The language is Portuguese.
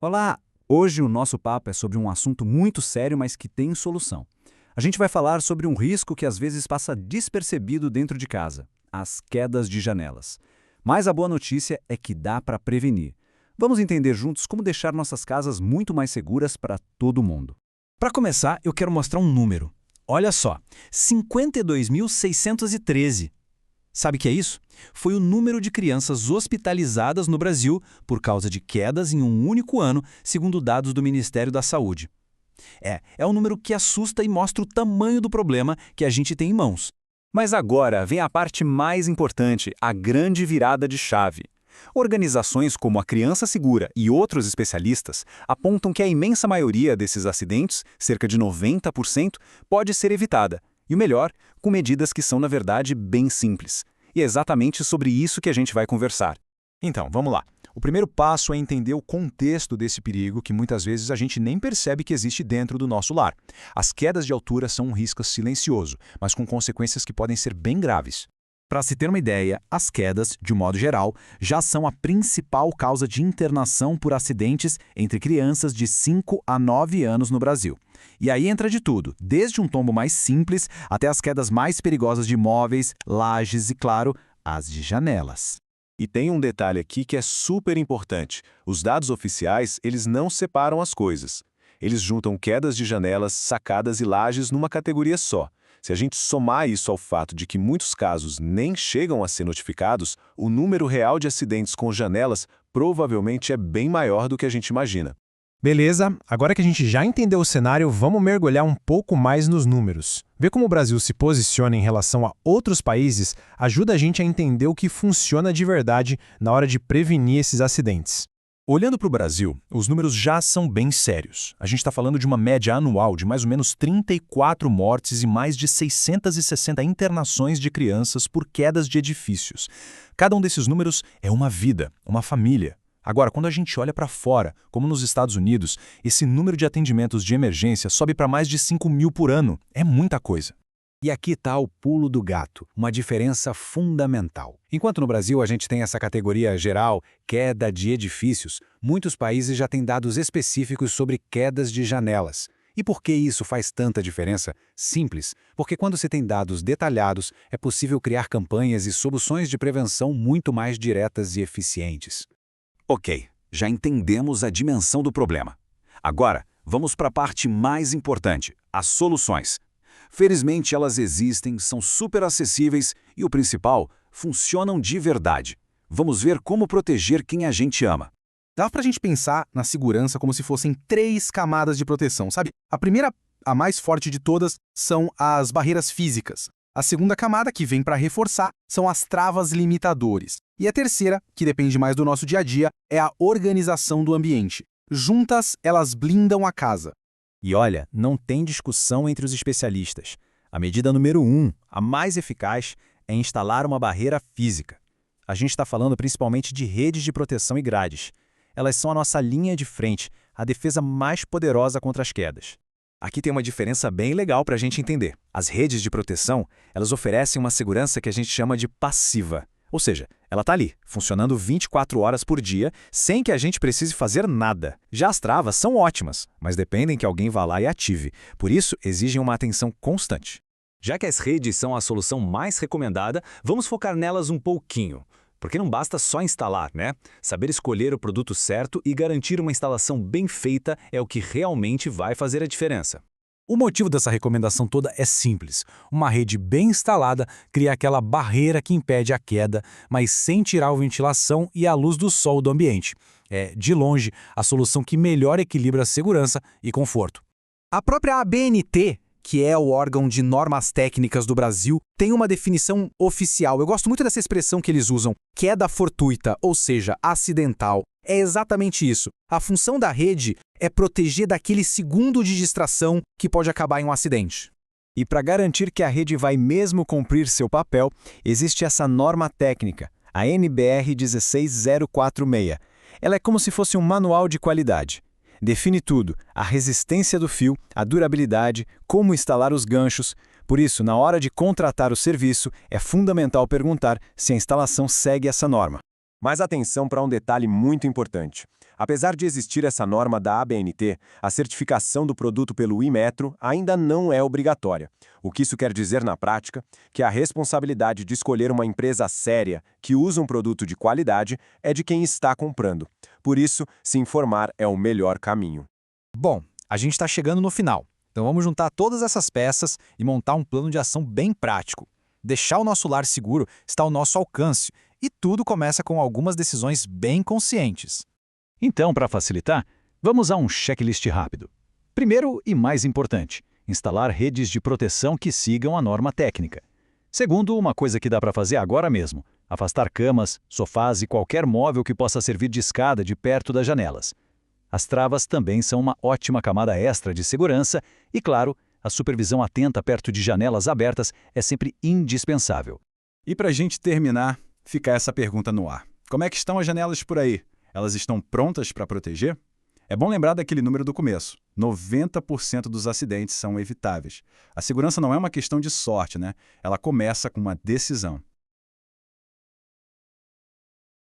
Olá! Hoje o nosso papo é sobre um assunto muito sério, mas que tem solução. A gente vai falar sobre um risco que às vezes passa despercebido dentro de casa: as quedas de janelas. Mas a boa notícia é que dá para prevenir. Vamos entender juntos como deixar nossas casas muito mais seguras para todo mundo. Para começar, eu quero mostrar um número. Olha só, 52.613. Sabe o que é isso? Foi o número de crianças hospitalizadas no Brasil por causa de quedas em um único ano, segundo dados do Ministério da Saúde. É um número que assusta e mostra o tamanho do problema que a gente tem em mãos. Mas agora vem a parte mais importante, a grande virada de chave. Organizações como a Criança Segura e outros especialistas apontam que a imensa maioria desses acidentes, cerca de 90%, pode ser evitada. E o melhor, com medidas que são, na verdade, bem simples. E é exatamente sobre isso que a gente vai conversar. Então, vamos lá. O primeiro passo é entender o contexto desse perigo que muitas vezes a gente nem percebe que existe dentro do nosso lar. As quedas de altura são um risco silencioso, mas com consequências que podem ser bem graves. Para se ter uma ideia, as quedas, de um modo geral, já são a principal causa de internação por acidentes entre crianças de 5 a 9 anos no Brasil. E aí entra de tudo, desde um tombo mais simples até as quedas mais perigosas de móveis, lajes e, claro, as de janelas. E tem um detalhe aqui que é super importante. Os dados oficiais, eles não separam as coisas. Eles juntam quedas de janelas, sacadas e lajes numa categoria só. Se a gente somar isso ao fato de que muitos casos nem chegam a ser notificados, o número real de acidentes com janelas provavelmente é bem maior do que a gente imagina. Beleza, agora que a gente já entendeu o cenário, vamos mergulhar um pouco mais nos números. Ver como o Brasil se posiciona em relação a outros países ajuda a gente a entender o que funciona de verdade na hora de prevenir esses acidentes. Olhando para o Brasil, os números já são bem sérios. A gente está falando de uma média anual de mais ou menos 34 mortes e mais de 660 internações de crianças por quedas de edifícios. Cada um desses números é uma vida, uma família. Agora, quando a gente olha para fora, como nos Estados Unidos, esse número de atendimentos de emergência sobe para mais de 5 mil por ano. É muita coisa. E aqui está o pulo do gato, uma diferença fundamental. Enquanto no Brasil a gente tem essa categoria geral, queda de edifícios, muitos países já têm dados específicos sobre quedas de janelas. E por que isso faz tanta diferença? Simples, porque quando se tem dados detalhados, é possível criar campanhas e soluções de prevenção muito mais diretas e eficientes. Ok, já entendemos a dimensão do problema. Agora, vamos para a parte mais importante, as soluções. Felizmente, elas existem, são super acessíveis e, o principal, funcionam de verdade. Vamos ver como proteger quem a gente ama. Dá pra gente pensar na segurança como se fossem 3 camadas de proteção, sabe? A primeira, a mais forte de todas, são as barreiras físicas. A segunda camada, que vem para reforçar, são as travas limitadores. E a terceira, que depende mais do nosso dia a dia, é a organização do ambiente. Juntas, elas blindam a casa. E olha, não tem discussão entre os especialistas. A medida número 1, a mais eficaz, é instalar uma barreira física. A gente está falando principalmente de redes de proteção e grades. Elas são a nossa linha de frente, a defesa mais poderosa contra as quedas. Aqui tem uma diferença bem legal para a gente entender. As redes de proteção, elas oferecem uma segurança que a gente chama de passiva. Ou seja, ela está ali, funcionando 24 horas por dia, sem que a gente precise fazer nada. Já as travas são ótimas, mas dependem que alguém vá lá e ative. Por isso, exigem uma atenção constante. Já que as redes são a solução mais recomendada, vamos focar nelas um pouquinho. Porque não basta só instalar, né? Saber escolher o produto certo e garantir uma instalação bem feita é o que realmente vai fazer a diferença. O motivo dessa recomendação toda é simples. Uma rede bem instalada cria aquela barreira que impede a queda, mas sem tirar a ventilação e a luz do sol do ambiente. É, de longe, a solução que melhor equilibra a segurança e conforto. A própria ABNT, que é o órgão de normas técnicas do Brasil, tem uma definição oficial. Eu gosto muito dessa expressão que eles usam, queda fortuita, ou seja, acidental. É exatamente isso. A função da rede é proteger daquele segundo de distração que pode acabar em um acidente. E para garantir que a rede vai mesmo cumprir seu papel, existe essa norma técnica, a NBR 16046. Ela é como se fosse um manual de qualidade. Define tudo, a resistência do fio, a durabilidade, como instalar os ganchos. Por isso, na hora de contratar o serviço, é fundamental perguntar se a instalação segue essa norma. Mas atenção para um detalhe muito importante. Apesar de existir essa norma da ABNT, a certificação do produto pelo Inmetro ainda não é obrigatória. O que isso quer dizer na prática? Que a responsabilidade de escolher uma empresa séria que usa um produto de qualidade é de quem está comprando. Por isso, se informar é o melhor caminho. Bom, a gente está chegando no final. Então vamos juntar todas essas peças e montar um plano de ação bem prático. Deixar o nosso lar seguro está ao nosso alcance e tudo começa com algumas decisões bem conscientes. Então, para facilitar, vamos a um checklist rápido. Primeiro e mais importante, instalar redes de proteção que sigam a norma técnica. Segundo, uma coisa que dá para fazer agora mesmo, afastar camas, sofás e qualquer móvel que possa servir de escada de perto das janelas. As travas também são uma ótima camada extra de segurança e, claro, a supervisão atenta perto de janelas abertas é sempre indispensável. E para a gente terminar, fica essa pergunta no ar. Como é que estão as janelas por aí? Elas estão prontas para proteger? É bom lembrar daquele número do começo. 90% dos acidentes são evitáveis. A segurança não é uma questão de sorte, né? Ela começa com uma decisão.